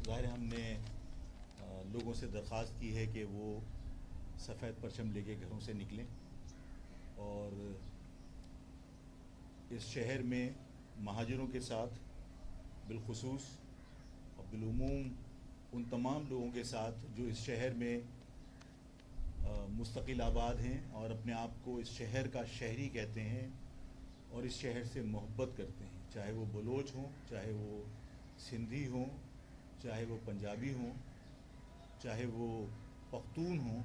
ظاہر ہم نے لوگوں سے درخواست کی ہے کہ وہ سفید پرچم لے کے گھروں سے نکلیں اور اس شہر میں مہاجروں کے ساتھ بالخصوص اور بالعموم ان تمام لوگوں کے ساتھ جو اس شہر میں مستقل آباد ہیں اور اپنے آپ کو اس شہر کا شہری کہتے ہیں اور اس شہر سے محبت کرتے ہیں، چاہے وہ بلوچ ہوں، چاہے وہ سندھی ہوں، چاہے وہ پنجابی ہوں، چاہے وہ پختون ہوں،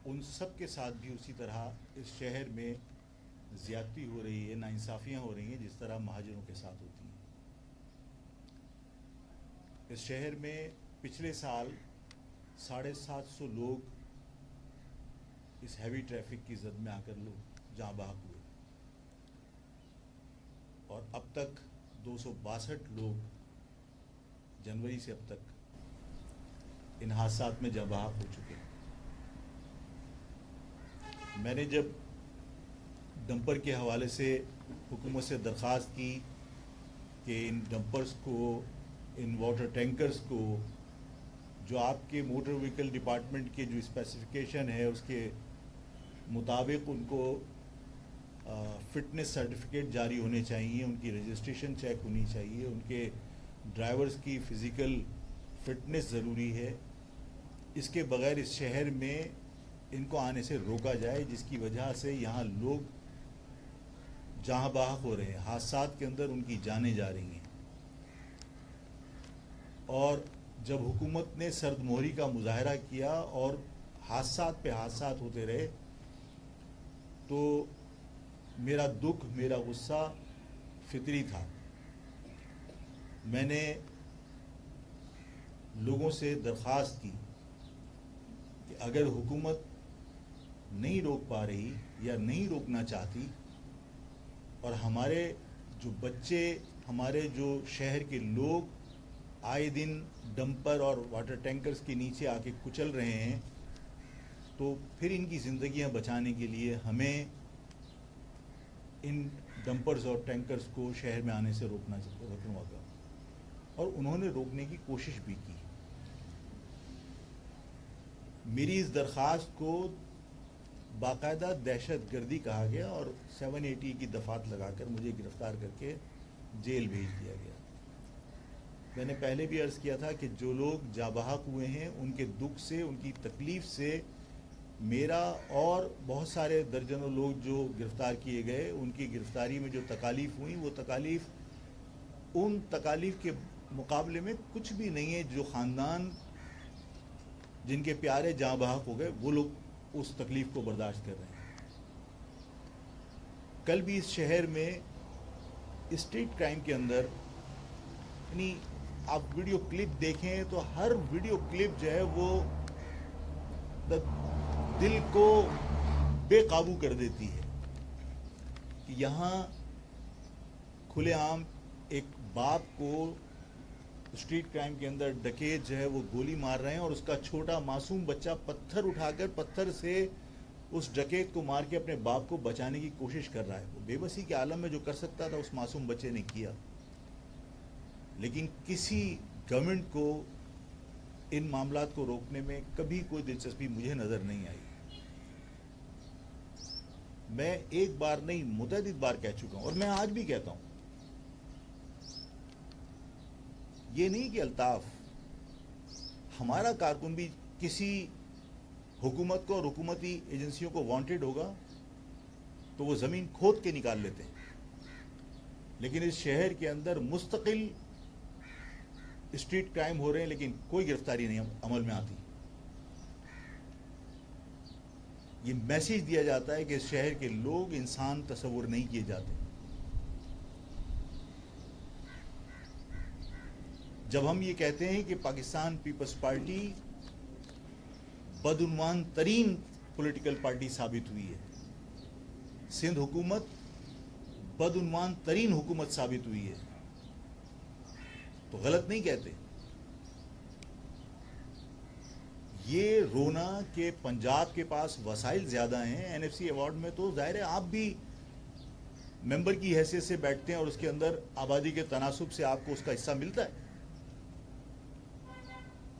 ان سب کے ساتھ بھی اسی طرح اس شہر میں زیادتی ہو رہی ہے، ناانصافیاں ہو رہی ہیں جس طرح مہاجروں کے ساتھ ہوتی ہیں۔ اس شہر میں پچھلے سال 750 لوگ اس ہیوی ٹریفک کی زد میں آ کر لوگ جاں بحق ہوئے اور اب تک 262 لوگ جنوری سے اب تک ان حادثات میں جاں بحق ہو چکے ہیں۔ میں نے جب ڈمپر کے حوالے سے حکومت سے درخواست کی کہ ان ڈمپرز کو، ان واٹر ٹینکرز کو جو آپ کے موٹر وہیکل ڈپارٹمنٹ کے جو اسپیسیفکیشن ہے اس کے مطابق ان کو فٹنس سرٹیفکیٹ جاری ہونے چاہیے، ان کی رجسٹریشن چیک ہونی چاہیے، ان کے ڈرائیورز کی فزیکل فٹنس ضروری ہے، اس کے بغیر اس شہر میں ان کو آنے سے روکا جائے، جس کی وجہ سے یہاں لوگ جاں بحق ہو رہے ہیں، حادثات کے اندر ان کی جانیں جا رہی ہیں۔ اور جب حکومت نے سرد مہری کا مظاہرہ کیا اور حادثات پہ حادثات ہوتے رہے تو میرا دکھ، میرا غصہ فطری تھا۔ میں نے لوگوں سے درخواست کی کہ اگر حکومت نہیں روک پا رہی یا نہیں روکنا چاہتی اور ہمارے جو بچے، ہمارے جو شہر کے لوگ آئے دن ڈمپر اور واٹر ٹینکرز کے نیچے آ کے کچل رہے ہیں، تو پھر ان کی زندگیاں بچانے کے لیے ہمیں ان ڈمپرز اور ٹینکرز کو شہر میں آنے سے روکنا ہوگا۔ اور انہوں نے روکنے کی کوشش بھی کی۔ میری اس درخواست کو باقاعدہ دہشت گردی کہا گیا اور 780 کی دفعات لگا کر مجھے گرفتار کر کے جیل بھیج دیا گیا۔ میں نے پہلے بھی عرض کیا تھا کہ جو لوگ جاں بحق ہوئے ہیں ان کے دکھ سے، ان کی تکلیف سے میرا اور بہت سارے درجنوں لوگ جو گرفتار کیے گئے ان کی گرفتاری میں جو تکالیف ہوئیں وہ تکالیف ان تکالیف کے مقابلے میں کچھ بھی نہیں ہے جو خاندان جن کے پیارے جاں بحق ہو گئے وہ لوگ اس تکلیف کو برداشت کر رہے ہیں۔ کل بھی اس شہر میں اسٹریٹ کرائم کے اندر، یعنی آپ ویڈیو کلپ دیکھیں تو ہر ویڈیو کلپ جو ہے وہ دل کو بے قابو کر دیتی ہے کہ یہاں کھلے عام ایک باپ کو اسٹریٹ کرائم کے اندر ڈکیت جو ہے وہ گولی مار رہے ہیں اور اس کا چھوٹا معصوم بچہ پتھر اٹھا کر پتھر سے اس ڈکیت کو مار کے اپنے باپ کو بچانے کی کوشش کر رہا ہے۔ وہ بے بسی کے عالم میں جو کر سکتا تھا اس معصوم بچے نے کیا، لیکن کسی گورنمنٹ کو ان معاملات کو روکنے میں کبھی کوئی دلچسپی مجھے نظر نہیں آئی۔ میں ایک بار نہیں متعدد بار کہہ چکا ہوں اور میں آج بھی کہتا ہوں، یہ نہیں کہ الطاف ہمارا کارکن بھی کسی حکومت کو اور حکومتی ایجنسیوں کو وانٹڈ ہوگا تو وہ زمین کھود کے نکال لیتے ہیں، لیکن اس شہر کے اندر مستقل اسٹریٹ کرائم ہو رہے ہیں لیکن کوئی گرفتاری نہیں عمل میں آتی۔ یہ میسیج دیا جاتا ہے کہ اس شہر کے لوگ انسان تصور نہیں کیے جاتے۔ جب ہم یہ کہتے ہیں کہ پاکستان پیپلز پارٹی بدعنوان ترین پولیٹیکل پارٹی ثابت ہوئی ہے، سندھ حکومت بدعنوان ترین حکومت ثابت ہوئی ہے، تو غلط نہیں کہتے۔ یہ رونا کہ پنجاب کے پاس وسائل زیادہ ہیں، این ایف سی ایوارڈ میں تو ظاہر ہے آپ بھی ممبر کی حیثیت سے بیٹھتے ہیں اور اس کے اندر آبادی کے تناسب سے آپ کو اس کا حصہ ملتا ہے،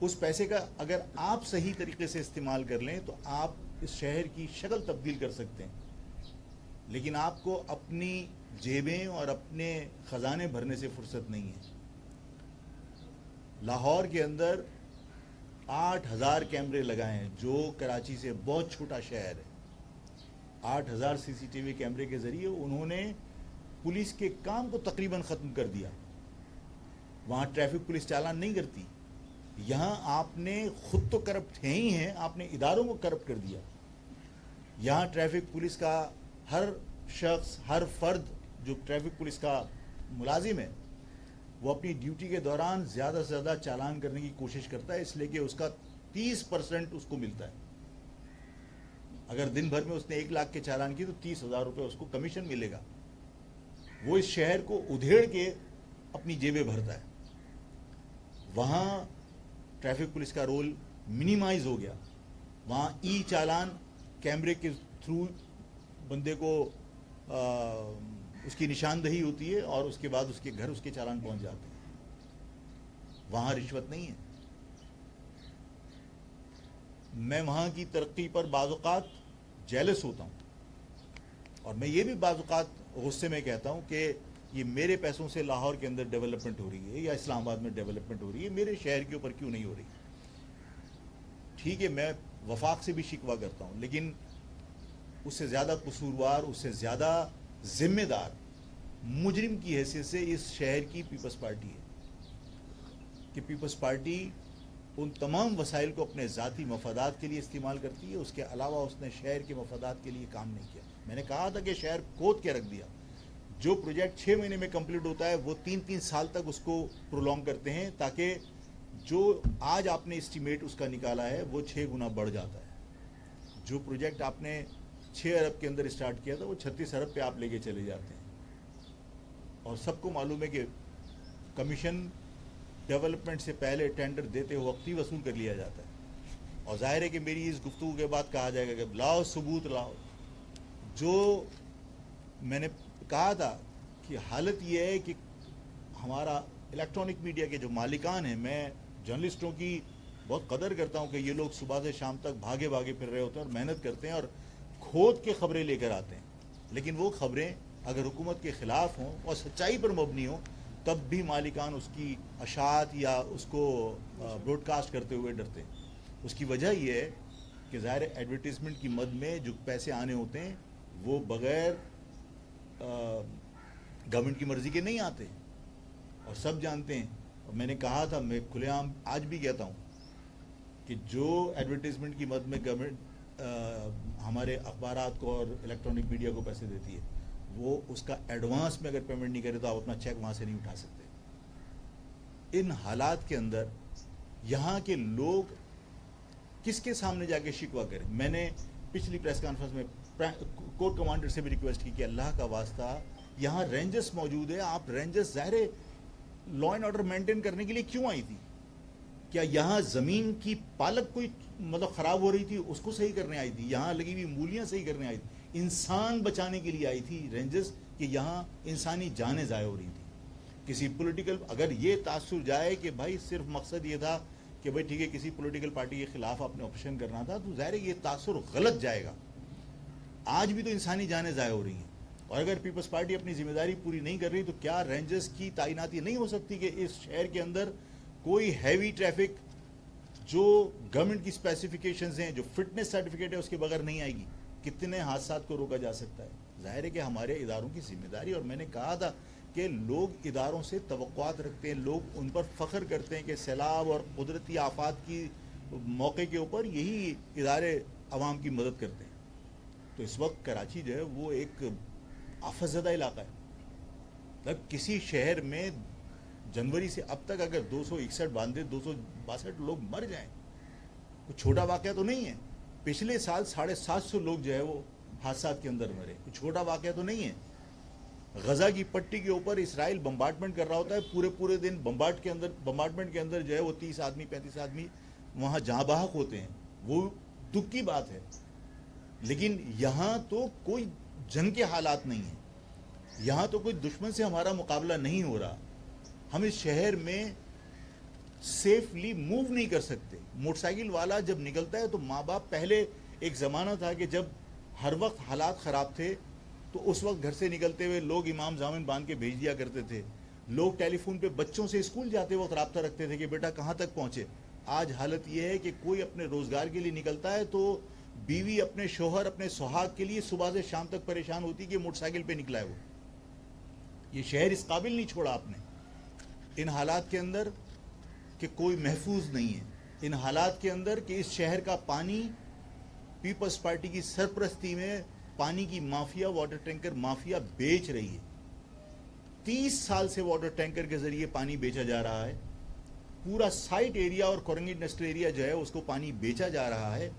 اس پیسے کا اگر آپ صحیح طریقے سے استعمال کر لیں تو آپ اس شہر کی شکل تبدیل کر سکتے ہیں، لیکن آپ کو اپنی جیبیں اور اپنے خزانے بھرنے سے فرصت نہیں ہے۔ لاہور کے اندر 8,000 کیمرے لگائے ہیں، جو کراچی سے بہت چھوٹا شہر ہے۔ 8,000 سی سی ٹی وی کیمرے کے ذریعے انہوں نے پولیس کے کام کو تقریباً ختم کر دیا۔ وہاں ٹریفک پولیس چالان نہیں کرتی، یہاں آپ نے خود تو کرپٹ ہیں ہی ہیں، آپ نے اداروں کو کرپٹ کر دیا۔ یہاں ٹریفک پولیس کا ہر شخص، ہر فرد جو ٹریفک پولیس کا ملازم ہے، وہ اپنی ڈیوٹی کے دوران زیادہ سے زیادہ چالان کرنے کی کوشش کرتا ہے، اس لیے کہ اس کا 30% اس کو ملتا ہے۔ اگر دن بھر میں اس نے 1 لاکھ کے چالان کی تو 30,000 روپے اس کو کمیشن ملے گا۔ وہ اس شہر کو ادھیڑ کے اپنی جیبیں بھرتا ہے۔ وہاں ٹریفک پولیس کا رول منیمائز ہو گیا۔ وہاں ای چالان کیمرے کے تھرو بندے کو اس کی نشاندہی ہوتی ہے اور اس کے بعد اس کے گھر اس کے چالان پہنچ جاتے ہیں۔ وہاں رشوت نہیں ہے۔ میں وہاں کی ترقی پر بعض اوقات جیلس ہوتا ہوں، اور میں یہ بھی بعض اوقات غصے میں کہتا ہوں کہ یہ میرے پیسوں سے لاہور کے اندر ڈیولپمنٹ ہو رہی ہے یا اسلام آباد میں ڈیولپمنٹ ہو رہی ہے، میرے شہر کے اوپر کیوں نہیں ہو رہی؟ ٹھیک ہے، میں وفاق سے بھی شکوہ کرتا ہوں، لیکن اس سے زیادہ قصوروار، اس سے زیادہ ذمہ دار مجرم کی حیثیت سے اس شہر کی پیپلز پارٹی ہے کہ پیپلز پارٹی ان تمام وسائل کو اپنے ذاتی مفادات کے لیے استعمال کرتی ہے، اس کے علاوہ اس نے شہر کے مفادات کے لیے کام نہیں کیا۔ میں نے کہا تھا کہ شہر کھود کے رکھ دیا، جو پروجیکٹ 6 مہینے میں کمپلیٹ ہوتا ہے وہ 3 سال تک اس کو پرولونگ کرتے ہیں، تاکہ جو آج آپ نے اسٹیمیٹ اس کا نکالا ہے وہ 6 گنا بڑھ جاتا ہے۔ جو پروجیکٹ آپ نے 6 ارب کے اندر اسٹارٹ کیا تھا وہ 36 ارب پہ آپ لے کے چلے جاتے ہیں، اور سب کو معلوم ہے کہ کمیشن ڈیولپمنٹ سے پہلے ٹینڈر دیتے وقت ہی وصول کر لیا جاتا ہے۔ اور ظاہر ہے کہ میری اس گفتگو کے بعد کہا جائے گا کہ لاؤ ثبوت لاؤ۔ جو میں نے کہا تھا کہ حالت یہ ہے کہ ہمارا الیکٹرانک میڈیا کے جو مالکان ہیں، میں جرنلسٹوں کی بہت قدر کرتا ہوں کہ یہ لوگ صبح سے شام تک بھاگے پھر رہے ہوتے ہیں اور محنت کرتے ہیں اور کھود کے خبریں لے کر آتے ہیں، لیکن وہ خبریں اگر حکومت کے خلاف ہوں اور سچائی پر مبنی ہوں تب بھی مالکان اس کی اشاعت یا اس کو براڈ کاسٹ کرتے ہوئے ڈرتے ہیں۔ اس کی وجہ یہ ہے کہ ظاہر ایڈورٹیزمنٹ کی مد میں جو پیسے آنے ہوتے ہیں وہ بغیر گورنمنٹ کی مرضی کے نہیں آتے، اور سب جانتے ہیں۔ اور میں نے کہا تھا، میں کھلے عام آج بھی کہتا ہوں کہ جو ایڈورٹیزمنٹ کی مد میں گورنمنٹ ہمارے اخبارات کو اور الیکٹرانک میڈیا کو پیسے دیتی ہے، وہ اس کا ایڈوانس میں اگر پیمنٹ نہیں کرے تو آپ اپنا چیک وہاں سے نہیں اٹھا سکتے۔ ان حالات کے اندر یہاں کے لوگ کس کے سامنے جا کے شکوہ کریں؟ میں نے پچھلی پریس کانفرنس میں کور کمانڈر سے بھی ریکویسٹ کی کہ اللہ کا واسطہ یہاں رینجرز موجود ہے، آپ رینجرز ظاہر لا اینڈ آرڈر مینٹین کرنے کے لیے کیوں آئی تھی؟ کیا یہاں زمین کی پالک کوئی خراب ہو رہی تھی اس کو صحیح کرنے آئی تھی؟ یہاں لگی ہوئی مولیاں صحیح کرنے آئی تھی؟ انسان بچانے کے لیے آئی تھی رینجرز کہ یہاں انسانی جانیں ضائع ہو رہی تھی۔ کسی پولیٹیکل اگر یہ تاثر جائے کہ بھائی صرف مقصد یہ تھا کہ بھائی ٹھیک ہے کسی پولیٹیکل پارٹی کے خلاف آپ نے آپریشن کرنا تھا، تو ظاہر ہے یہ تاثر غلط جائے گا۔ آج بھی تو انسانی جانیں ضائع ہو رہی ہیں، اور اگر پیپلز پارٹی اپنی ذمہ داری پوری نہیں کر رہی تو کیا رینجرز کی تعیناتی نہیں ہو سکتی کہ اس شہر کے اندر کوئی ہیوی ٹریفک جو گورنمنٹ کی اسپیسیفکیشنز ہیں، جو فٹنس سرٹیفکیٹ ہے، اس کے بغیر نہیں آئے گی؟ کتنے حادثات کو روکا جا سکتا ہے؟ ظاہر ہے کہ ہمارے اداروں کی ذمہ داری، اور میں نے کہا تھا کہ لوگ اداروں سے توقعات رکھتے ہیں، لوگ ان پر فخر کرتے ہیں کہ سیلاب اور قدرتی آفات کی موقع کے اوپر یہی ادارے عوام کی مدد کرتے ہیں۔ تو اس وقت کراچی جو ہے وہ ایک آفت زدہ علاقہ ہے۔ مطلب کسی شہر میں جنوری سے اب تک اگر 261 باندھے 262 لوگ مر جائیں، کوئی چھوٹا واقعہ تو نہیں ہے۔ پچھلے سال 750 لوگ جو ہے وہ حادثات کے اندر مرے، کوئی چھوٹا واقعہ تو نہیں ہے۔ غزہ کی پٹی کے اوپر اسرائیل بمبارڈمنٹ کر رہا ہوتا ہے، پورے دن بمبارڈمنٹ کے اندر جو ہے وہ 30 آدمی 35 آدمی وہاں جاں بحق ہوتے ہیں، وہ دکھ کی بات ہے۔ لیکن یہاں تو کوئی جنگ کے حالات نہیں ہیں، یہاں تو کوئی دشمن سے ہمارا مقابلہ نہیں ہو رہا۔ ہم اس شہر میں سیفلی موو نہیں کر سکتے. موٹر سائیکل والا جب نکلتا ہے تو ماں باپ, پہلے ایک زمانہ تھا کہ جب ہر وقت حالات خراب تھے تو اس وقت گھر سے نکلتے ہوئے لوگ امام ضامن باندھ کے بھیج دیا کرتے تھے. لوگ ٹیلی فون پہ بچوں سے اسکول جاتے وقت رابطہ رکھتے تھے کہ بیٹا کہاں تک پہنچے. آج حالت یہ ہے کہ کوئی اپنے روزگار کے لیے نکلتا ہے تو بیوی اپنے شوہر, اپنے سہاگ کے لیے صبح سے شام تک پریشان ہوتی کہ موٹر سائیکل پہ نکلا ہے وہ. یہ شہر اس قابل نہیں چھوڑا آپ نے ان حالات کے اندر کہ کوئی محفوظ نہیں ہے. ان حالات کے اندر کہ اس شہر کا پانی پیپلز پارٹی کی سرپرستی میں پانی کی مافیا, واٹر ٹینکر مافیا بیچ رہی ہے. 30 سال سے واٹر ٹینکر کے ذریعے پانی بیچا جا رہا ہے. پورا سائٹ ایریا اور کورنگی انڈسٹریل ایریا جو ہے اس کو پانی بیچا جا رہا ہے,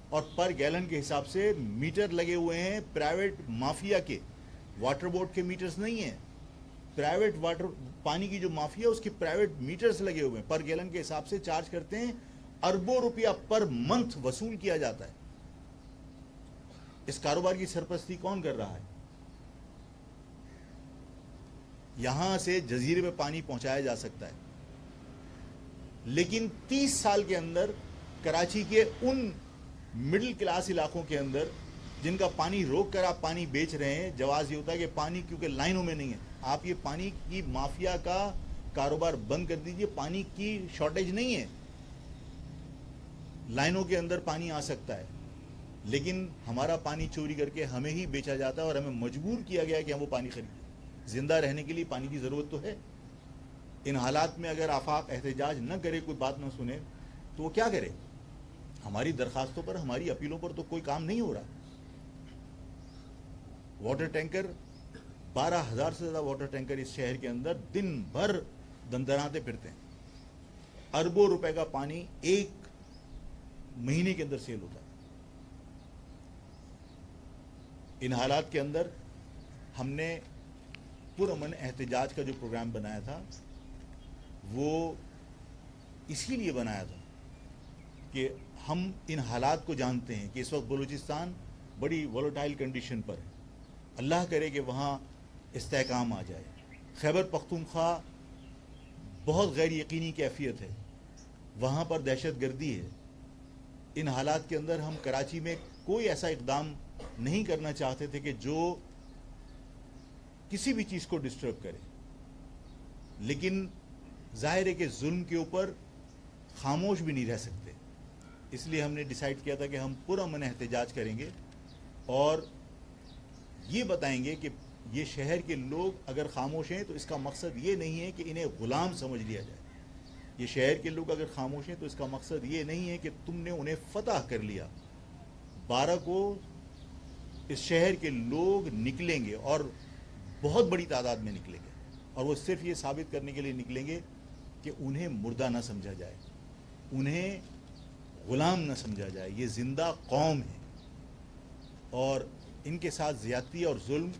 اور پر گیلن کے حساب سے میٹر لگے ہوئے ہیں پرائیویٹ مافیا کے. واٹر بورڈ کے میٹرز نہیں ہیں, پرائیویٹ واٹر پانی کی جو مافیا اس کے پرائیویٹ میٹرز لگے ہوئے ہیں. پر گیلن کے حساب سے چارج کرتے ہیں, اربوں روپیہ پر منتھ وصول کیا جاتا ہے. اس کاروبار کی سرپرستی کون کر رہا ہے؟ یہاں سے جزیرے میں پانی پہنچایا جا سکتا ہے, لیکن 30 سال کے اندر کراچی کے ان مڈل کلاس علاقوں کے اندر جن کا پانی روک کر آپ پانی بیچ رہے ہیں, جواز یہ ہوتا ہے کہ پانی کیونکہ لائنوں میں نہیں ہے, آپ یہ پانی کی مافیا کا کاروبار بند کر دیجئے. پانی کی شارٹیج نہیں ہے, لائنوں کے اندر پانی آ سکتا ہے, لیکن ہمارا پانی چوری کر کے ہمیں ہی بیچا جاتا ہے اور ہمیں مجبور کیا گیا کہ ہم وہ پانی خریدیں. زندہ رہنے کے لیے پانی کی ضرورت تو ہے. ان حالات میں اگر آفاق احتجاج نہ کرے, کوئی بات نہ سنے, تو وہ کیا کرے؟ ہماری درخواستوں پر, ہماری اپیلوں پر تو کوئی کام نہیں ہو رہا. واٹر ٹینکر 12,000 سے زیادہ واٹر ٹینکر اس شہر کے اندر دن بھر دندناتے پھرتے ہیں. اربوں روپے کا پانی ایک مہینے کے اندر سیل ہوتا ہے. ان حالات کے اندر ہم نے پرامن احتجاج کا جو پروگرام بنایا تھا وہ اسی لیے بنایا تھا کہ ہم ان حالات کو جانتے ہیں کہ اس وقت بلوچستان بڑی وولٹائل کنڈیشن پر ہے. اللہ کرے کہ وہاں استحکام آ جائے. خیبر پختونخوا بہت غیر یقینی کیفیت ہے, وہاں پر دہشت گردی ہے. ان حالات کے اندر ہم کراچی میں کوئی ایسا اقدام نہیں کرنا چاہتے تھے کہ جو کسی بھی چیز کو ڈسٹرب کرے, لیکن ظاہر ہے کہ ظلم کے اوپر خاموش بھی نہیں رہ سکتے. اس لیے ہم نے ڈیسائیڈ کیا تھا کہ ہم پرامن احتجاج کریں گے اور یہ بتائیں گے کہ یہ شہر کے لوگ اگر خاموش ہیں تو اس کا مقصد یہ نہیں ہے کہ انہیں غلام سمجھ لیا جائے. یہ شہر کے لوگ اگر خاموش ہیں تو اس کا مقصد یہ نہیں ہے کہ تم نے انہیں فتح کر لیا. 12 کو اس شہر کے لوگ نکلیں گے اور بہت بڑی تعداد میں نکلیں گے, اور وہ صرف یہ ثابت کرنے کے لیے نکلیں گے کہ انہیں مردہ نہ سمجھا جائے, انہیں غلام نہ سمجھا جائے. یہ زندہ قوم ہے اور ان کے ساتھ زیادتی اور ظلم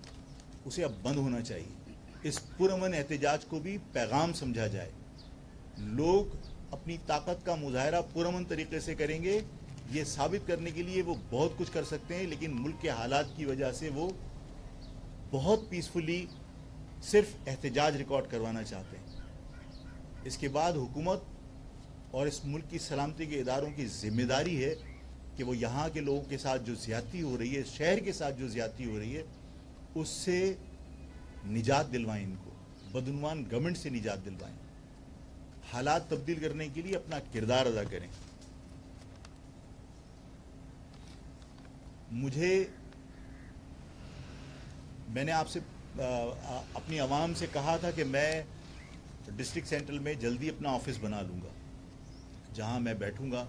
اسے اب بند ہونا چاہیے. اس پرامن احتجاج کو بھی پیغام سمجھا جائے. لوگ اپنی طاقت کا مظاہرہ پرامن طریقے سے کریں گے. یہ ثابت کرنے کے لیے وہ بہت کچھ کر سکتے ہیں, لیکن ملک کے حالات کی وجہ سے وہ بہت پیسفلی صرف احتجاج ریکارڈ کروانا چاہتے ہیں. اس کے بعد حکومت اور اس ملک کی سلامتی کے اداروں کی ذمہ داری ہے کہ وہ یہاں کے لوگوں کے ساتھ جو زیادتی ہو رہی ہے, شہر کے ساتھ جو زیادتی ہو رہی ہے, اس سے نجات دلوائیں, ان کو بدعنوان گورنمنٹ سے نجات دلوائیں, حالات تبدیل کرنے کے لیے اپنا کردار ادا کریں. میں نے آپ سے اپنی عوام سے کہا تھا کہ میں ڈسٹرکٹ سینٹرل میں جلدی اپنا آفس بنا لوں گا, جہاں میں بیٹھوں گا,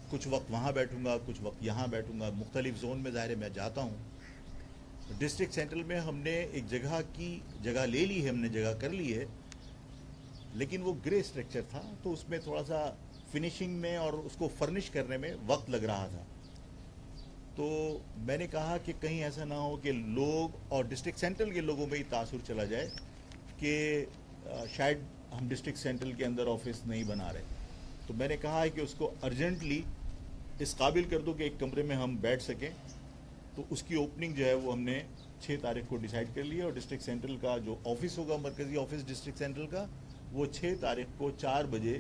کچھ وقت وہاں بیٹھوں گا, کچھ وقت یہاں بیٹھوں گا, مختلف زون میں ظاہر ہے میں جاتا ہوں. ڈسٹرکٹ سینٹرل میں ہم نے ایک جگہ لے لی ہے, ہم نے جگہ کر لی ہے, لیکن وہ گرے اسٹرکچر تھا تو اس میں تھوڑا سا فنیشنگ میں اور اس کو فرنش کرنے میں وقت لگ رہا تھا. تو میں نے کہا کہ کہیں ایسا نہ ہو کہ لوگ اور ڈسٹرکٹ سینٹرل کے لوگوں میں ہی تاثر چلا جائے کہ شاید ہم ڈسٹرکٹ سینٹرل کے اندر آفس نہیں بنا رہے. تو میں نے کہا ہے کہ اس کو ارجنٹلی اس قابل کر دو کہ ایک کمرے میں ہم بیٹھ سکیں. تو اس کی اوپننگ جو ہے وہ ہم نے 6 تاریخ کو ڈیسائیڈ کر لی ہے, اور ڈسٹرکٹ سینٹرل کا جو آفس ہوگا, مرکزی آفس ڈسٹرکٹ سینٹرل کا, وہ 6 تاریخ کو 4 بجے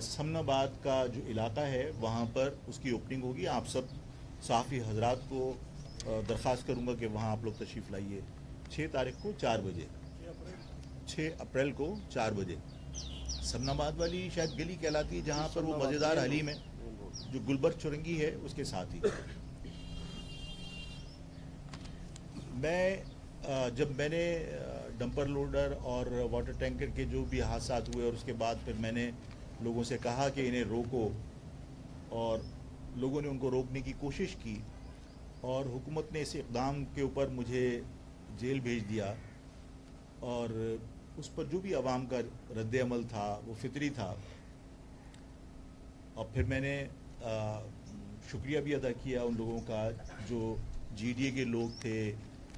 سمن آباد کا جو علاقہ ہے وہاں پر اس کی اوپننگ ہوگی. آپ سب صحافی حضرات کو درخواست کروں گا کہ وہاں آپ لوگ تشریف لائیے 6 تاریخ کو 4 بجے. 6 اپریل کو 4 بجے سمن آباد والی شاید گلی کہلاتی ہے جہاں پر وہ مزیدار حلیم ہے جو گلبرگ چورنگی ہے اس کے ساتھ ہی. جب میں نے ڈمپر لوڈر اور واٹر ٹینکر کے جو بھی حادثات ہوئے اور اس کے بعد پھر میں نے لوگوں سے کہا کہ انہیں روکو اور لوگوں نے ان کو روکنے کی کوشش کی اور حکومت نے اس اقدام کے اوپر مجھے جیل بھیج دیا اور اس پر جو بھی عوام کا رد عمل تھا وہ فطری تھا. اور پھر میں نے شکریہ بھی ادا کیا ان لوگوں کا جو جی ڈی اے کے لوگ تھے,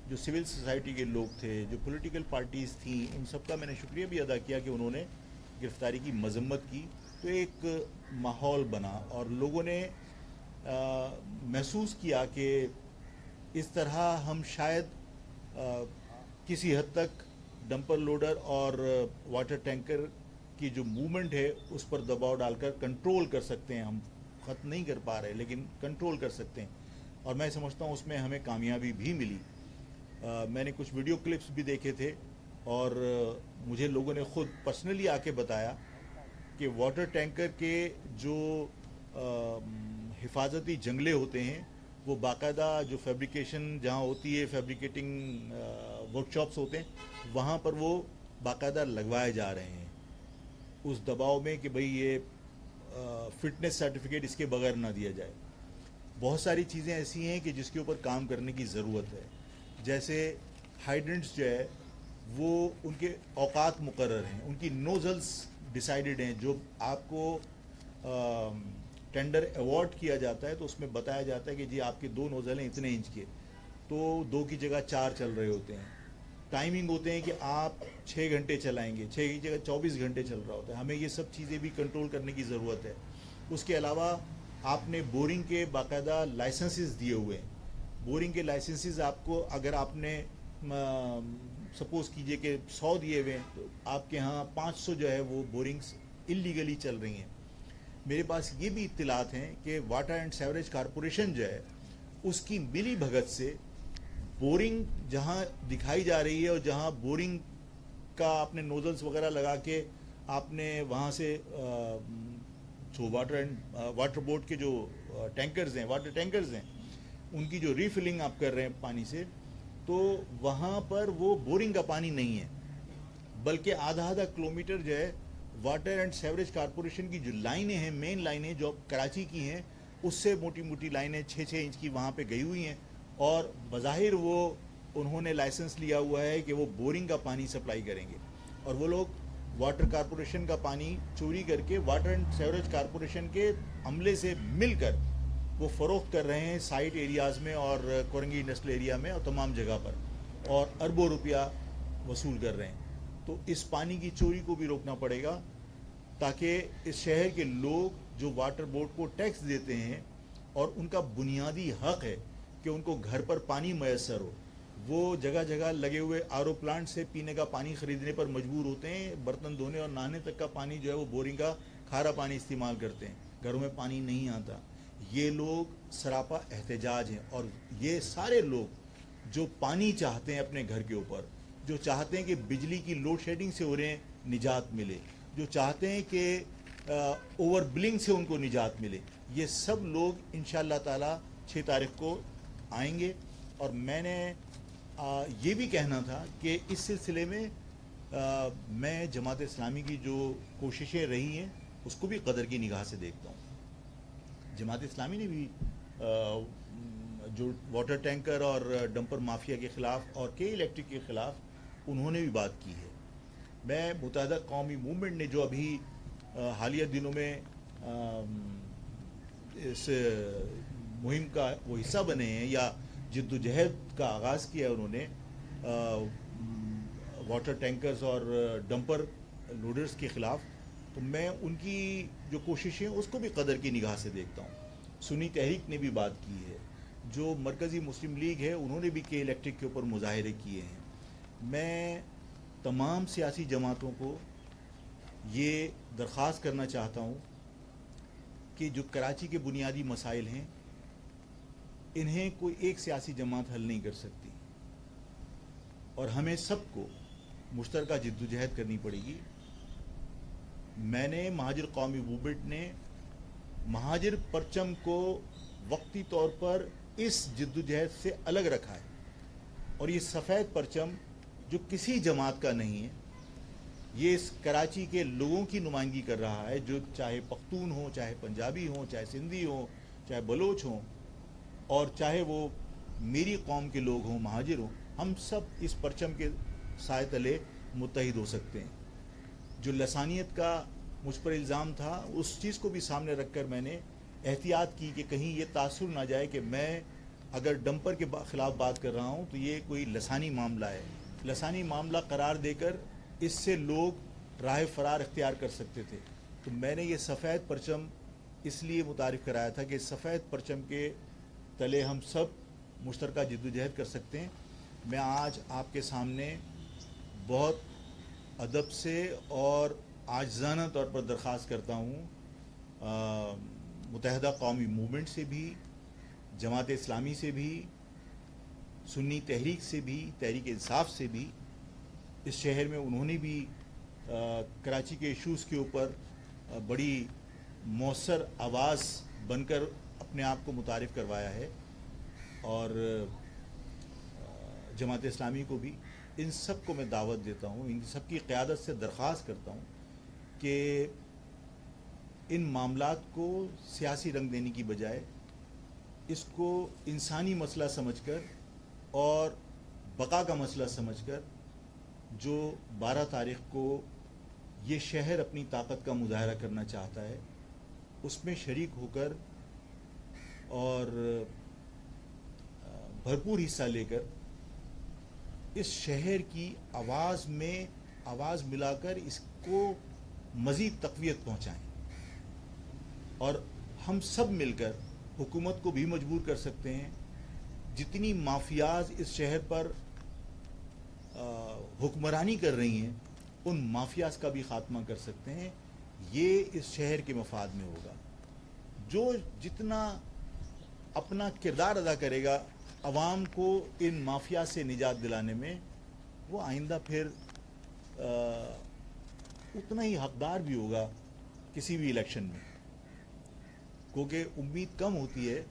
جو سول سوسائٹی کے لوگ تھے, جو پولیٹیکل پارٹیز تھیں, ان سب کا میں نے شکریہ بھی ادا کیا کہ انہوں نے گرفتاری کی مذمت کی. تو ایک ماحول بنا اور لوگوں نے محسوس کیا کہ اس طرح ہم شاید کسی حد تک ڈمپر لوڈر اور واٹر ٹینکر کی جو موومنٹ ہے اس پر دباؤ ڈال کر کنٹرول کر سکتے ہیں. ہم ختم نہیں کر پا رہے لیکن کنٹرول کر سکتے ہیں اور میں سمجھتا ہوں اس میں ہمیں کامیابی بھی ملی. میں نے کچھ ویڈیو کلپس بھی دیکھے تھے اور مجھے لوگوں نے خود پرسنلی آ کے بتایا کہ واٹر ٹینکر کے جو حفاظتی جنگلے ہوتے ہیں وہ باقاعدہ جو فیبریکیشن جہاں ہوتی ہے, فیبریکیٹنگ ورک شاپس ہوتے ہیں, وہاں پر وہ باقاعدہ لگوائے جا رہے ہیں اس دباؤ میں کہ بھئی یہ فٹنس سرٹیفکیٹ اس کے بغیر نہ دیا جائے. بہت ساری چیزیں ایسی ہیں کہ جس کے اوپر کام کرنے کی ضرورت ہے. جیسے ہائیڈرنٹس جو ہے وہ ان کے اوقات مقرر ہیں, ان کی نوزلز ڈیسائیڈڈ ہیں. جو آپ کو ٹینڈر ایوارڈ کیا جاتا ہے تو اس میں بتایا جاتا ہے کہ جی آپ کے 2 نوزل ہیں اتنے انچ کے, تو 2 کی جگہ 4 چل رہے ہوتے ہیں. ٹائمنگ ہوتے ہیں کہ آپ 6 گھنٹے چلائیں گے, 6 کی جگہ 24 گھنٹے چل رہا ہوتا ہے. ہمیں یہ سب چیزیں بھی کنٹرول کرنے کی ضرورت ہے. اس کے علاوہ آپ نے بورنگ کے باقاعدہ لائسنسز دیے ہوئے ہیں. بورنگ کے لائسنسز آپ کو اگر آپ نے سپوز کیجئے کہ 100 دیے ہوئے ہیں تو آپ کے ہاں 500 جو ہے وہ بورنگز انلیگلی چل رہی ہیں. میرے پاس یہ بھی اطلاعات ہیں کہ واٹر اینڈ سیوریج کارپوریشن جو ہے اس کی ملی بھگت سے بورنگ جہاں دکھائی جا رہی ہے اور جہاں بورنگ کا آپ نے نوزلز وغیرہ لگا کے آپ نے وہاں سے جو واٹر بورڈ کے جو ٹینکرز ہیں, واٹر ٹینکرز ہیں, ان کی جو ریفلنگ آپ کر رہے ہیں پانی سے, تو وہاں پر وہ بورنگ کا پانی نہیں ہے بلکہ آدھا کلومیٹر جو ہے واٹر اینڈ سیوریج کارپوریشن کی جو لائنیں ہیں, مین لائنیں جو کراچی کی ہیں, اس سے موٹی موٹی لائنیں 6 انچ کی وہاں پہ گئی ہوئی ہیں اور بظاہر وہ انہوں نے لائسنس لیا ہوا ہے کہ وہ بورنگ کا پانی سپلائی کریں گے اور وہ لوگ واٹر کارپوریشن کا پانی چوری کر کے واٹر اینڈ سیوریج کارپوریشن کے عملے سے مل کر وہ فروخت کر رہے ہیں سائٹ ایریاز میں اور کورنگی انڈسٹریل ایریا میں اور تمام جگہ پر, اور اربوں روپیہ وصول کر رہے ہیں. تو اس پانی کی چوری کو بھی روکنا پڑے گا تاکہ اس شہر کے لوگ جو واٹر بورڈ کو ٹیکس دیتے ہیں اور ان کا بنیادی حق ہے کہ ان کو گھر پر پانی میسر ہو, وہ جگہ جگہ لگے ہوئے آر او پلانٹ سے پینے کا پانی خریدنے پر مجبور ہوتے ہیں. برتن دھونے اور نہانے تک کا پانی جو ہے وہ بورنگ کا کھارا پانی استعمال کرتے ہیں, گھروں میں پانی نہیں آتا. یہ لوگ سراپا احتجاج ہیں اور یہ سارے لوگ جو پانی چاہتے ہیں اپنے گھر کے اوپر, جو چاہتے ہیں کہ بجلی کی لوڈ شیڈنگ سے انہیں نجات ملے, جو چاہتے ہیں کہ اوور بلنگ سے ان کو نجات ملے, یہ سب لوگ انشاءاللہ تعالی 6 تاریخ کو آئیں گے. اور میں نے یہ بھی کہنا تھا کہ اس سلسلے میں میں جماعت اسلامی کی جو کوششیں رہی ہیں اس کو بھی قدر کی نگاہ سے دیکھتا ہوں. جماعت اسلامی نے بھی جو واٹر ٹینکر اور ڈمپر مافیا کے خلاف اور کے الیکٹرک کے خلاف انہوں نے بھی بات کی ہے. میں متحدہ قومی موومنٹ نے جو ابھی حالیہ دنوں میں اس مہم کا وہ حصہ بنے ہیں یا جد و جہد کا آغاز کیا ہے انہوں نے واٹر ٹینکرز اور ڈمپر لوڈرز کے خلاف, تو میں ان کی جو کوششیں اس کو بھی قدر کی نگاہ سے دیکھتا ہوں. سنی تحریک نے بھی بات کی ہے, جو مرکزی مسلم لیگ ہے انہوں نے بھی کے الیکٹرک کے اوپر مظاہرے کیے ہیں. میں تمام سیاسی جماعتوں کو یہ درخواست کرنا چاہتا ہوں کہ جو کراچی کے بنیادی مسائل ہیں انہیں کوئی ایک سیاسی جماعت حل نہیں کر سکتی، اور ہمیں سب کو مشترکہ جدوجہد کرنی پڑے گی۔ میں نے مہاجر قومی موومنٹ نے مہاجر پرچم کو وقتی طور پر اس جدوجہد سے الگ رکھا ہے، اور یہ سفید پرچم جو کسی جماعت کا نہیں ہے، یہ اس کراچی کے لوگوں کی نمائندگی کر رہا ہے، جو چاہے پختون ہوں، چاہے پنجابی ہوں، چاہے سندھی ہوں، چاہے بلوچ ہوں، اور چاہے وہ میری قوم کے لوگ ہوں، مہاجر ہوں، ہم سب اس پرچم کے سائے تلے متحد ہو سکتے ہیں۔ جو لسانیت کا مجھ پر الزام تھا، اس چیز کو بھی سامنے رکھ کر میں نے احتیاط کی کہ کہیں یہ تاثر نہ جائے کہ میں اگر ڈمپر کے خلاف بات کر رہا ہوں تو یہ کوئی لسانی معاملہ ہے۔ لسانی معاملہ قرار دے کر اس سے لوگ راہ فرار اختیار کر سکتے تھے، تو میں نے یہ سفید پرچم اس لیے متعارف کرایا تھا کہ سفید پرچم کے تلے ہم سب مشترکہ جدوجہد کر سکتے ہیں۔ میں آج آپ کے سامنے بہت ادب سے اور عاجزانہ طور پر درخواست کرتا ہوں متحدہ قومی موومنٹ سے بھی، جماعت اسلامی سے بھی، سنی تحریک سے بھی، تحریک انصاف سے بھی، اس شہر میں انہوں نے بھی کراچی کے ایشوز کے اوپر بڑی مؤثر آواز بن کر اپنے آپ کو متعارف کروایا ہے، اور جماعت اسلامی کو بھی، ان سب کو میں دعوت دیتا ہوں، ان سب کی قیادت سے درخواست کرتا ہوں کہ ان معاملات کو سیاسی رنگ دینے کی بجائے اس کو انسانی مسئلہ سمجھ کر اور بقا کا مسئلہ سمجھ کر، جو 12 تاریخ کو یہ شہر اپنی طاقت کا مظاہرہ کرنا چاہتا ہے، اس میں شریک ہو کر اور بھرپور حصہ لے کر اس شہر کی آواز میں آواز ملا کر اس کو مزید تقویت پہنچائیں، اور ہم سب مل کر حکومت کو بھی مجبور کر سکتے ہیں۔ جتنی مافیاز اس شہر پر حکمرانی کر رہی ہیں، ان مافیاز کا بھی خاتمہ کر سکتے ہیں۔ یہ اس شہر کے مفاد میں ہوگا۔ جو جتنا اپنا کردار ادا کرے گا عوام کو ان مافیا سے نجات دلانے میں، وہ آئندہ پھر اتنا ہی حقدار بھی ہوگا کسی بھی الیکشن میں، کیونکہ امید کم ہوتی ہے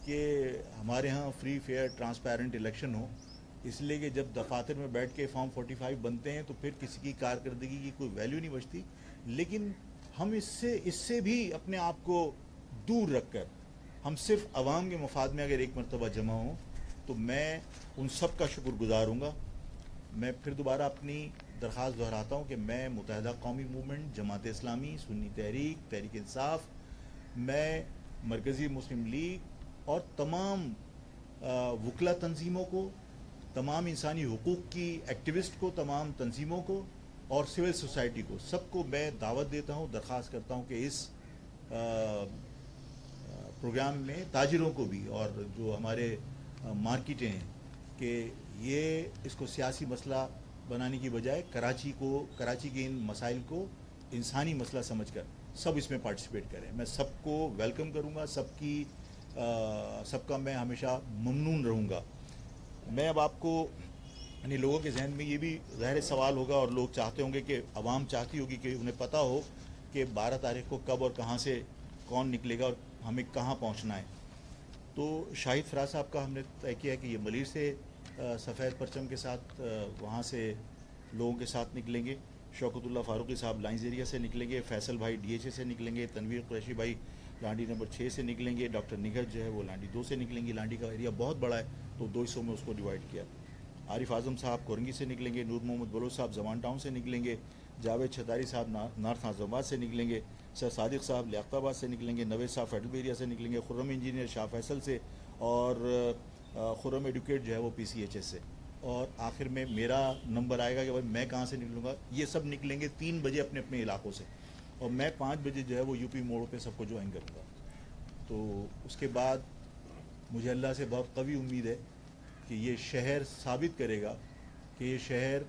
کہ ہمارے ہاں فری فیئر ٹرانسپیرنٹ الیکشن ہو، اس لیے کہ جب دفاتر میں بیٹھ کے فارم 45 بنتے ہیں تو پھر کسی کی کارکردگی کی کوئی ویلیو نہیں بچتی۔ لیکن ہم اس سے بھی اپنے آپ کو دور رکھ کر ہم صرف عوام کے مفاد میں اگر ایک مرتبہ جمع ہوں تو میں ان سب کا شکر گزار ہوں گا۔ میں پھر دوبارہ اپنی درخواست دہراتا ہوں کہ میں متحدہ قومی موومنٹ، جماعت اسلامی، سنی تحریک، تحریک انصاف، میں مرکزی مسلم لیگ اور تمام وکلا تنظیموں کو، تمام انسانی حقوق کی ایکٹیوسٹ کو، تمام تنظیموں کو اور سول سوسائٹی کو، سب کو میں دعوت دیتا ہوں، درخواست کرتا ہوں کہ اس پروگرام میں تاجروں کو بھی اور جو ہمارے مارکیٹیں ہیں کہ یہ اس کو سیاسی مسئلہ بنانے کی بجائے کراچی کے ان مسائل کو انسانی مسئلہ سمجھ کر سب اس میں پارٹیسپیٹ کریں۔ میں سب کو ویلکم کروں گا، سب کا میں ہمیشہ ممنون رہوں گا۔ میں اب آپ کو یعنی لوگوں کے ذہن میں یہ بھی ظاہر سوال ہوگا اور لوگ چاہتے ہوں گے کہ عوام چاہتی ہوگی کہ انہیں پتہ ہو کہ 12 تاریخ کو کب اور کہاں سے کون نکلے گا اور ہمیں کہاں پہنچنا ہے۔ تو شاہد فراز صاحب کا ہم نے طے کیا کہ یہ ملیر سے سفید پرچم کے ساتھ وہاں سے لوگوں کے ساتھ نکلیں گے، شوکت اللہ فاروقی صاحب لائنز ایریا سے نکلیں گے، فیصل بھائی ڈی ایچ اے سے نکلیں گے، تنویر قریشی بھائی لانڈی نمبر 6 سے نکلیں گے، ڈاکٹر نگہت جو ہے وہ لانڈی 2 سے نکلیں گے۔ لانڈی کا ایریا بہت بڑا ہے تو 2 حصوں میں اس کو ڈیوائڈ کیا۔ عارف اعظم صاحب کورنگی سے نکلیں گے، نور محمد بلوچ صاحب زمان ٹاؤن سے نکلیں گے، جاوید چھتاری صاحب نارتھ ناظم آباد سے نکلیں گے، سر صادق صاحب لیاقت آباد سے نکلیں گے، نوید صاحب فیڈرل ایریا سے نکلیں گے، خرم انجینئر شاہ فیصل سے، اور خرم ایڈوکیٹ جو ہے وہ پی سی ایچ ایس سے، اور آخر میں میرا نمبر آئے گا کہ بھائی میں کہاں سے نکلوں گا۔ یہ سب نکلیں گے 3 بجے اپنے اپنے علاقوں سے، اور میں 5 بجے جو ہے وہ یو پی موڑ پہ سب کو جوائن کروں گا۔ تو اس کے بعد مجھے اللہ سے بہت قوی امید ہے کہ یہ شہر ثابت کرے گا کہ یہ شہر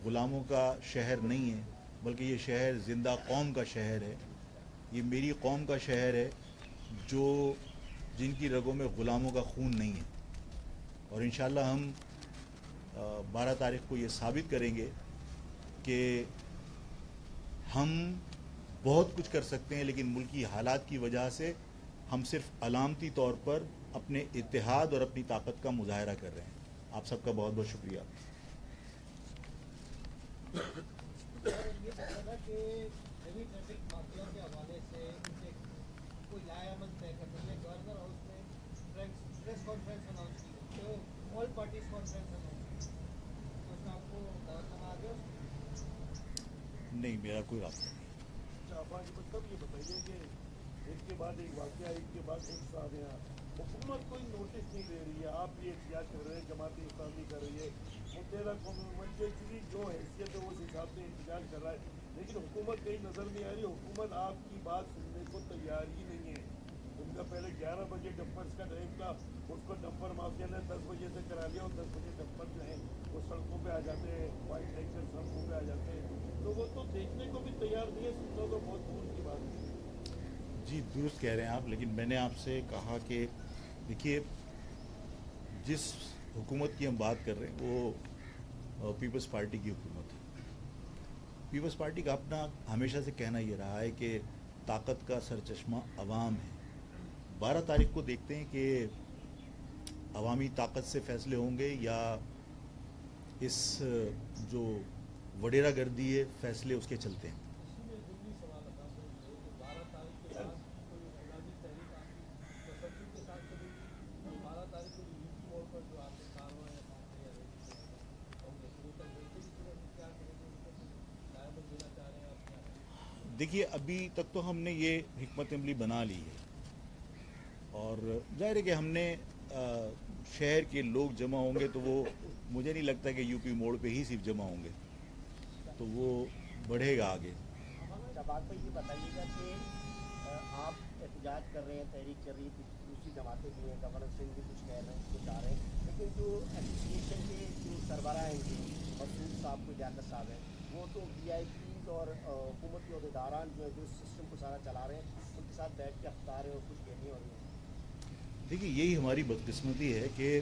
غلاموں کا شہر نہیں ہے، بلکہ یہ شہر زندہ قوم کا شہر ہے. یہ میری قوم کا شہر ہے جن کی رگوں میں غلاموں کا خون نہیں ہے. اور انشاءاللہ ہم 12 تاریخ کو یہ ثابت کریں گے کہ ہم بہت کچھ کر سکتے ہیں، لیکن ملکی حالات کی وجہ سے ہم صرف علامتی طور پر اپنے اتحاد اور اپنی طاقت کا مظاہرہ کر رہے ہیں. آپ سب کا بہت بہت شکریہ. یہ پتا تھا کہ ہیوی ٹریفک مافیا کے حوالے سے کوئی لائے عمل طے کرنے میں گورنر ہاؤس میں پریس کانفرنس اناؤنس کی تو آل پارٹیز کانفرنس اناؤنس کی تو اس کا آپ کو دعوتنامہ آ گیا؟ نہیں، میرا کوئی رابطہ نہیں. مطلب یہ بتائیے کہ ایک کے بعد ایک واقعہ، ایک کے بعد ایک سازیاں، حکومت کوئی نوٹس نہیں دے رہی ہے. آپ بھی احتجاج کر رہے ہیں، جماعت اسلامی کر رہی ہے، متحدہ قومی منچ کی جو حیثیت ہے اس حساب سے احتجاج کر رہا ہے، لیکن حکومت کہیں نظر نہیں آ رہی. حکومت آپ کی بات سننے کو تیار ہی نہیں ہے. ان کا پہلے 11 بجے ڈمپرس کا ٹائم تھا، اس کو ڈمپر مافیا نے 10 بجے سے کرا لیا، اور 10 بجے ڈمپر جو ہیں وہ سڑکوں پہ آ جاتے ہیں، وائٹ ٹینکر سڑکوں پہ آ جاتے ہیں. تو وہ تو دیکھنے کو بھی تیار نہیں ہے. سننا تو بہت دور کی بات ہے. جی درست کہہ رہے ہیں آپ، لیکن میں نے آپ سے کہا کہ دیکھیے، جس حکومت کی ہم بات کر رہے ہیں وہ پیپلز پارٹی کی حکومت ہے. پیپلز پارٹی کا اپنا ہمیشہ سے کہنا یہ رہا ہے کہ طاقت کا سرچشمہ عوام ہے. 12 تاریخ کو دیکھتے ہیں کہ عوامی طاقت سے فیصلے ہوں گے یا اس جو وڈیرہ گردی ہے فیصلے اس کے چلتے ہیں. اسی میں ضمنی سوال تھا کہ 12 تاریخ کے بعد کوئی اعلامی تحریک آپ کی تفصیل کے ساتھ چلے گی. 12 تاریخ کو یو پی موڑ پر جو آپ کے کارواں یا ساتھ یا کانگریس وہ تک ویسے بھی صورت کیا کریں گے، اس کو لائبل دینا چاہ رہے ہیں آپ کیا؟ دیکھیے، ابھی تک تو ہم نے یہ حکمت عملی بنا لی ہے، اور ظاہر ہے کہ ہم نے شہر کے لوگ جمع ہوں گے تو وہ مجھے نہیں لگتا کہ یو پی موڑ پہ ہی صرف جمع ہوں گے، تو وہ بڑھے گا آگے. شہباز بھائی یہ بتائیے گا کہ آپ احتجاج کر رہے ہیں، تحریک چل رہی ہے، کچھ دوسری جماعتیں بھی ہیں، گورنر سنگھ بھی کچھ کہہ رہے ہیں، کچھ آ رہے ہیں، لیکن جو ایسوسیشن کے جو سربراہ ہیں جی مسعود صاحب کو لیاقت صاحب ہیں، وہ تو وی آئی پیز اور حکومتی عہدیداران جو ہے جو سسٹم کو سارا چلا رہے ہیں ان کے ساتھ بیٹھ کے اختار ہیں اور کچھ کہنے اور نہیں. دیکھیے، یہی ہماری بدقسمتی ہے کہ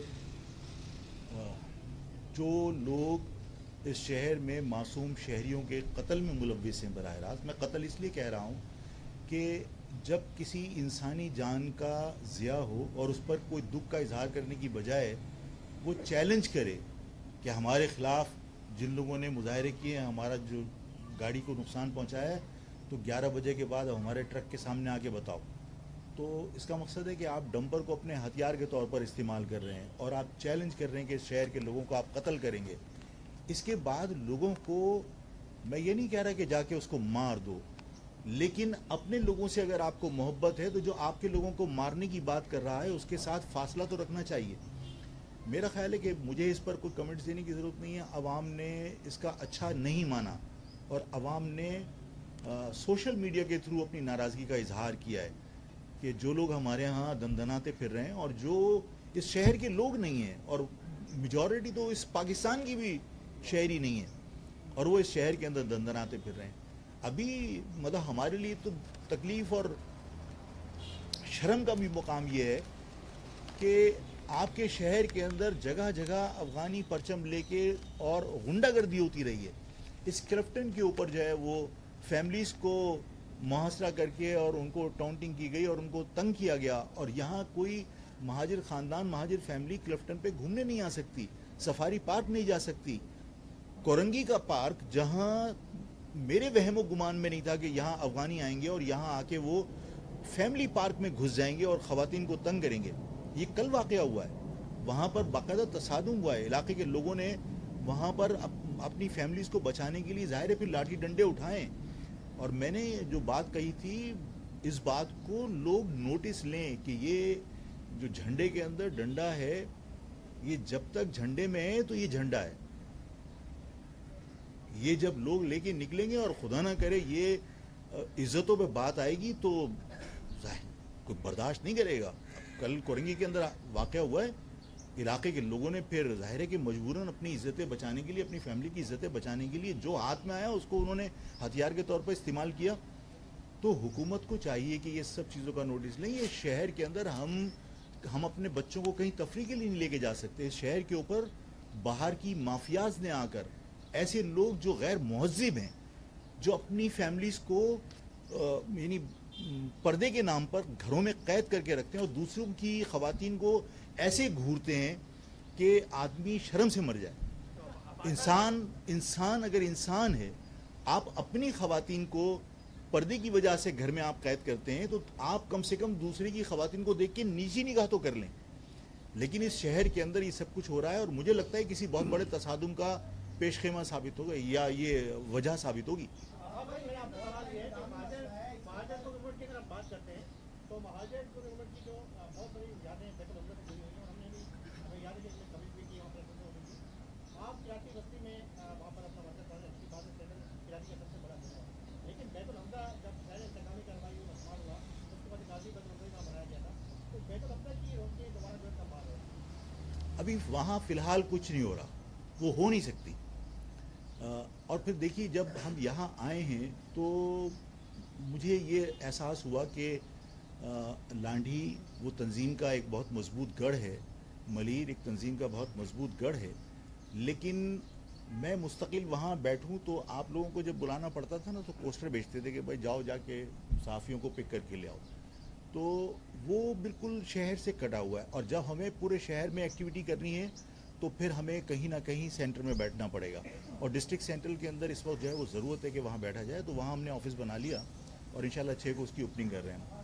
جو لوگ اس شہر میں معصوم شہریوں کے قتل میں ملوث ہیں، براہ راست میں قتل اس لیے کہہ رہا ہوں کہ جب کسی انسانی جان کا ضیاع ہو اور اس پر کوئی دکھ کا اظہار کرنے کی بجائے وہ چیلنج کرے کہ ہمارے خلاف جن لوگوں نے مظاہرے کیے ہیں، ہمارا جو گاڑی کو نقصان پہنچایا ہے، تو 11 بجے کے بعد ہمارے ٹرک کے سامنے آ کے بتاؤ. تو اس کا مقصد ہے کہ آپ ڈمپر کو اپنے ہتھیار کے طور پر استعمال کر رہے ہیں اور آپ چیلنج کر رہے ہیں کہ اس شہر کے لوگوں کو آپ قتل کریں گے. اس کے بعد لوگوں کو، میں یہ نہیں کہہ رہا کہ جا کے اس کو مار دو، لیکن اپنے لوگوں سے اگر آپ کو محبت ہے تو جو آپ کے لوگوں کو مارنے کی بات کر رہا ہے اس کے ساتھ فاصلہ تو رکھنا چاہیے. میرا خیال ہے کہ مجھے اس پر کوئی کمنٹس دینے کی ضرورت نہیں ہے. عوام نے اس کا اچھا نہیں مانا اور عوام نے سوشل میڈیا کے تھرو اپنی ناراضگی کا اظہار کیا ہے کہ جو لوگ ہمارے ہاں دندناتے پھر رہے ہیں اور جو اس شہر کے لوگ نہیں ہیں، اور میجورٹی تو اس پاکستان کی بھی شہری نہیں ہے، اور وہ اس شہر کے اندر دندناتے پھر رہے ہیں. ابھی مطلب ہمارے لیے تو تکلیف اور شرم کا بھی مقام یہ ہے کہ آپ کے شہر کے اندر جگہ جگہ افغانی پرچم لے کے اور غنڈہ گردی ہوتی رہی ہے. اس کلفٹن کے اوپر جو ہے وہ فیملیز کو محاصرہ کر کے اور ان کو ٹاؤنٹنگ کی گئی اور ان کو تنگ کیا گیا، اور یہاں کوئی مہاجر خاندان، مہاجر فیملی کلفٹن پہ گھومنے نہیں آ سکتی، سفاری پارک نہیں جا سکتی. کورنگی کا پارک، جہاں میرے وہم و گمان میں نہیں تھا کہ یہاں افغانی آئیں گے اور یہاں آ کے وہ فیملی پارک میں گھس جائیں گے اور خواتین کو تنگ کریں گے. یہ کل واقعہ ہوا ہے. وہاں پر باقاعدہ تصادم ہوا ہے، علاقے کے لوگوں نے وہاں پر اپنی فیملیز کو بچانے کے لیے ظاہر ہے پھر لاٹھی ڈنڈے اٹھائیں. اور میں نے جو بات کہی تھی، اس بات کو لوگ نوٹس لیں کہ یہ جو جھنڈے کے اندر ڈنڈا ہے، یہ جب تک جھنڈے میں ہے تو یہ جھنڈا ہے. یہ جب لوگ لے کے نکلیں گے اور خدا نہ کرے یہ عزتوں پہ بات آئے گی تو ظاہر کوئی برداشت نہیں کرے گا. کل کورنگی کے اندر واقعہ ہوا ہے، علاقے کے لوگوں نے پھر ظاہر ہے کہ مجبوراً اپنی عزتیں بچانے کے لیے, اپنی فیملی کی عزتیں بچانے کے لیے جو ہاتھ میں آیا اس کو انہوں نے ہتھیار کے طور پر استعمال کیا. تو حکومت کو چاہیے کہ یہ سب چیزوں کا نوٹس لیں. یہ شہر کے اندر ہم اپنے بچوں کو کہیں تفریح کے لیے نہیں لے کے جا سکتے. اس شہر کے اوپر باہر کی مافیاز نے آ کر ایسے لوگ جو غیر مہذب ہیں, جو اپنی فیملیز کو یعنی پردے کے نام پر گھروں میں قید کر کے رکھتے ہیں اور دوسروں کی خواتین کو ایسے گھورتے ہیں کہ آدمی شرم سے مر جائے. انسان اگر انسان ہے, آپ اپنی خواتین کو پردے کی وجہ سے گھر میں آپ قید کرتے ہیں تو آپ کم سے کم دوسرے کی خواتین کو دیکھ کے نیچی نگاہ تو کر لیں. لیکن اس شہر کے اندر یہ سب کچھ ہو رہا ہے اور مجھے لگتا ہے کسی بہت بڑے تصادم کا پیش خیمہ ثابت ہوگا یا یہ وجہ ثابت ہوگی. مہاجر کو ریموٹ کی اگر ہم بات کرتے ہیں تو مہاجر کو ریموٹ کی جو بہت بڑی یادیں بیت العمرہ سے جڑی ہوئی ہیں اور ہم نے بھی ہمیں یاد ہے کہ اس میں کبھی بھی کی وہاں پر ہوتی تھی. آپ کراچی بستی میں وہاں پر اپنا مرکز کرنے کی بات ہے, کراچی کا سب سے بڑا شہر ہے, لیکن بیت العمرہ جب پہلے انتقامی کارروائی مسمار ہوا اس کے بعد غازی بیت العمرہ کا بنایا گیا تھا, تو بیت العمرہ کی روشنی دوبارہ جو کم بات ہے. ابھی وہاں فی الحال کچھ نہیں ہو رہا, وہ ہو نہیں سکتی. اور پھر دیکھیے جب ہم یہاں آئے ہیں تو مجھے یہ احساس ہوا کہ لانڈھی وہ تنظیم کا ایک بہت مضبوط گڑھ ہے, ملیر ایک تنظیم کا بہت مضبوط گڑھ ہے, لیکن میں مستقل وہاں بیٹھوں تو آپ لوگوں کو جب بلانا پڑتا تھا نا تو پوسٹر بھیجتے تھے کہ بھائی جاؤ جا کے صحافیوں کو پک کر کے لے آؤ. تو وہ بالکل شہر سے کٹا ہوا ہے اور جب ہمیں پورے شہر میں ایکٹیویٹی کرنی ہے تو پھر ہمیں کہیں نہ کہیں سینٹر میں بیٹھنا پڑے گا اور ڈسٹرکٹ سینٹرل کے اندر اس وقت جو ہے وہ ضرورت ہے کہ وہاں بیٹھا جائے. تو وہاں ہم نے آفس بنا لیا اور انشاءاللہ 6 کو اس کی اوپننگ کر رہے ہیں.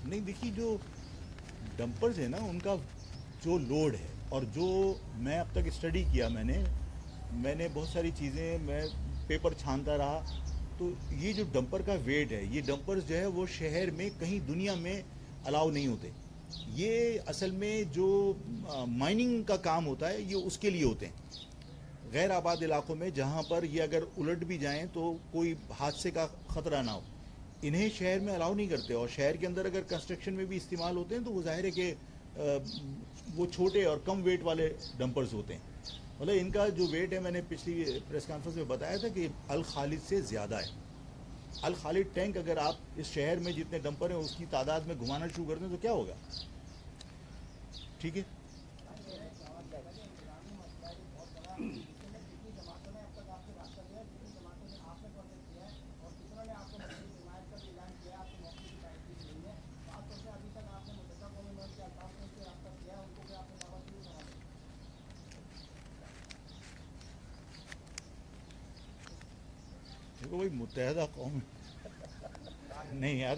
نہیں دیکھیے جو ڈمپرز ہیں نا ان کا جو لوڈ ہے اور جو میں اب تک اسٹڈی کیا میں نے بہت ساری چیزیں میں پیپر چھانتا رہا, تو یہ جو ڈمپر کا ویٹ ہے, یہ ڈمپرز جو ہے وہ شہر میں کہیں دنیا میں الاؤ نہیں ہوتے. یہ اصل میں جو مائننگ کا کام ہوتا ہے یہ اس کے لیے ہوتے ہیں غیر آباد علاقوں میں, جہاں پر یہ اگر الٹ بھی جائیں تو کوئی حادثے کا خطرہ نہ ہو. انہیں شہر میں الاؤ نہیں کرتے اور شہر کے اندر اگر کنسٹرکشن میں بھی استعمال ہوتے ہیں تو وہ ظاہر ہے کہ وہ چھوٹے اور کم ویٹ والے ڈمپرز ہوتے ہیں. مطلب ان کا جو ویٹ ہے میں نے پچھلی پریس کانفرنس میں بتایا تھا کہ الخالد سے زیادہ ہے. الخالد ٹینک اگر آپ اس شہر میں جتنے ڈمپر ہیں اس کی تعداد میں گھمانا شروع کر دیں تو کیا ہوگا. ٹھیک ہے, دیکھو بھائی متحدہ قوم نہیں یار,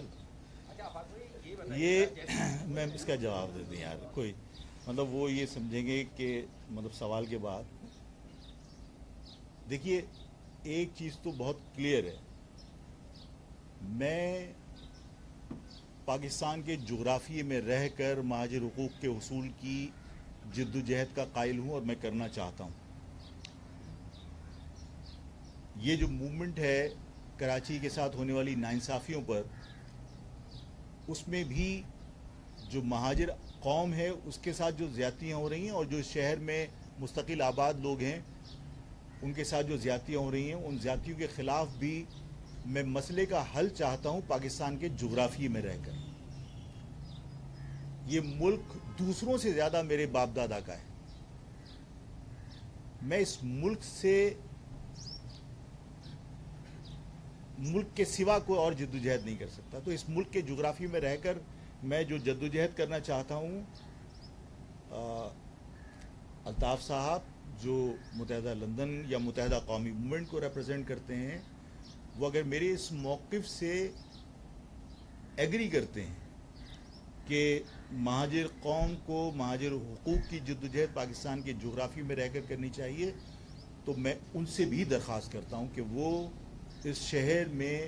یہ میں اس کا جواب دے دیں یار, کوئی مطلب وہ یہ سمجھیں گے کہ مطلب سوال کے بعد دیکھیے ایک چیز تو بہت کلیئر ہے, میں پاکستان کے جغرافیے میں رہ کر مہاجر حقوق کے حصول کی جد و جہد کا قائل ہوں اور میں کرنا چاہتا ہوں. یہ جو موومنٹ ہے کراچی کے ساتھ ہونے والی ناانصافیوں پر, اس میں بھی جو مہاجر قوم ہے اس کے ساتھ جو زیادتیاں ہو رہی ہیں اور جو اس شہر میں مستقل آباد لوگ ہیں ان کے ساتھ جو زیادتیاں ہو رہی ہیں, ان زیادتیوں کے خلاف بھی میں مسئلے کا حل چاہتا ہوں پاکستان کے جغرافیے میں رہ کر. یہ ملک دوسروں سے زیادہ میرے باپ دادا کا ہے. میں اس ملک کے سوا کوئی اور جدوجہد نہیں کر سکتا. تو اس ملک کے جغرافیے میں رہ کر میں جو جدوجہد کرنا چاہتا ہوں, الطاف صاحب جو متحدہ لندن یا متحدہ قومی موومنٹ کو ریپرزینٹ کرتے ہیں, وہ اگر میرے اس موقف سے ایگری کرتے ہیں کہ مہاجر قوم کو مہاجر حقوق کی جدوجہد پاکستان کے جغرافیے میں رہ کر کرنی چاہیے, تو میں ان سے بھی درخواست کرتا ہوں کہ وہ اس شہر میں